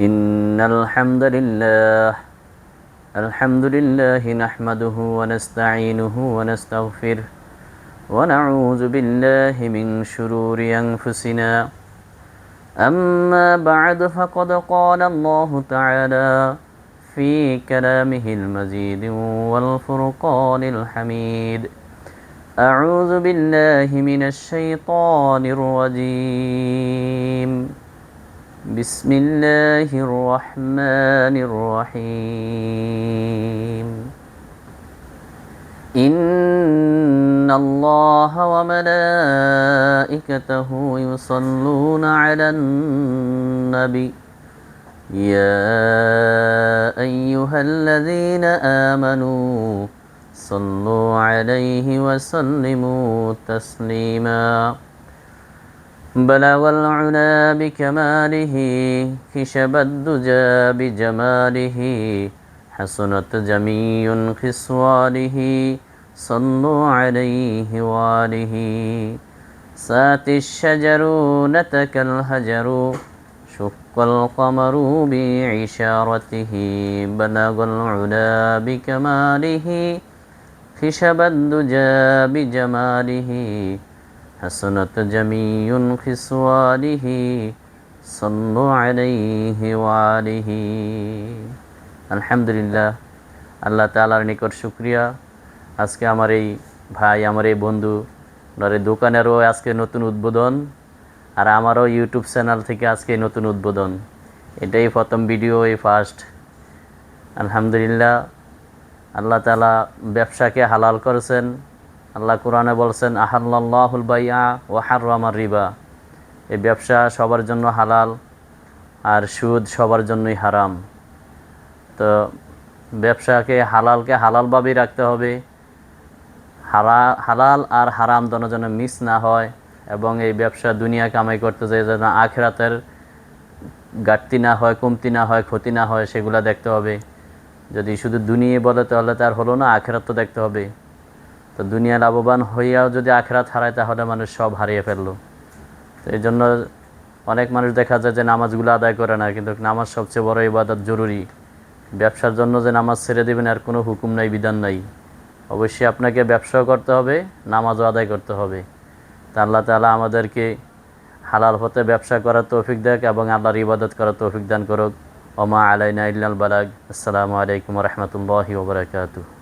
إن الحمد لله نحمده ونستعينه ونستغفره ونعوذ بالله من شرور أنفسنا أما بعد فقد قال الله تعالى في كلامه المجيد والفرقان الحميد أعوذ بالله من الشيطان الرجيم بسم الله الرحمن الرحيم إن الله وملائكته يصلون على النبي يا أيها الذين آمنوا صلوا عليه وسلموا تسليما بلغ العلا بكماله كشف الدجى بجماله حسنت جميع خصاله صلوا عليه وآله سات الشجر نتك الهجر شق القمر بعشارته بلغ العلا بكماله كشف الدجى بجماله حسنت جميع خصاله صلوا عليه وآله আলহামদুলিল্লাহ। আল্লাহ তাআলার নিকট শুকরিয়া। আজকে আমার এই ভাই, আমার এই বন্ধু দোকানেরও আজকে নতুন উদ্বোধন, আর আমারও ইউটিউব চ্যানেল থেকে আজকে নতুন উদ্বোধন। এটাই প্রথম ভিডিও, এই ফার্স্ট। আলহামদুলিল্লাহ, আল্লাহ তাআলা ব্যবসাকে হালাল করেছেন। আল্লাহ কোরআনে বলছেন, আহাল্লাল্লাহুল বাইআ ওয়া হাররামার রিবা। এই ব্যবসা সবার জন্য হালাল, আর সুদ সবার জন্যই হারাম। তো ব্যবসাকে হালালভাবেই রাখতে হবে। হালাল আর হারাম দোনো যেন মিস না হয়, এবং এই ব্যবসা দুনিয়া কামাই করতে যায় যেন আখিরাতের ঘাটতি না হয়, কমতি না হয়, ক্ষতি না হয়, সেগুলো দেখতে হবে। যদি শুধু দুনিয়া বলে তাহলে তার হলো না, আখিরাত তো দেখতে হবে। তো দুনিয়া লাভবান হইয়াও যদি আখিরাত হারায়, তাহলে মানুষ সব হারিয়ে ফেললো। তো এই জন্য অনেক মানুষ দেখা যায় যে নামাজগুলো আদায় করে না, কিন্তু নামাজ সবচেয়ে বড় ইবাদত, জরুরি। ব্যবসার জন্য যে নামাজ ছেড়ে দেবেন আর কোনো হুকুম নাই, বিধান নাই। অবশ্যই আপনাকে ব্যবসাও করতে হবে, নামাজও আদায় করতে হবে। তা আল্লাহ তাআলা আমাদেরকে হালাল পথে ব্যবসা করার তৌফিক দেখ, এবং আল্লাহর ইবাদত করার তৌফিক দান করুক। ওমা আলাইনা ইল্লাল বালাগ। আসসালামু আলাইকুম ওয়া রাহমাতুল্লাহি ওয়া বারাকাতুহু।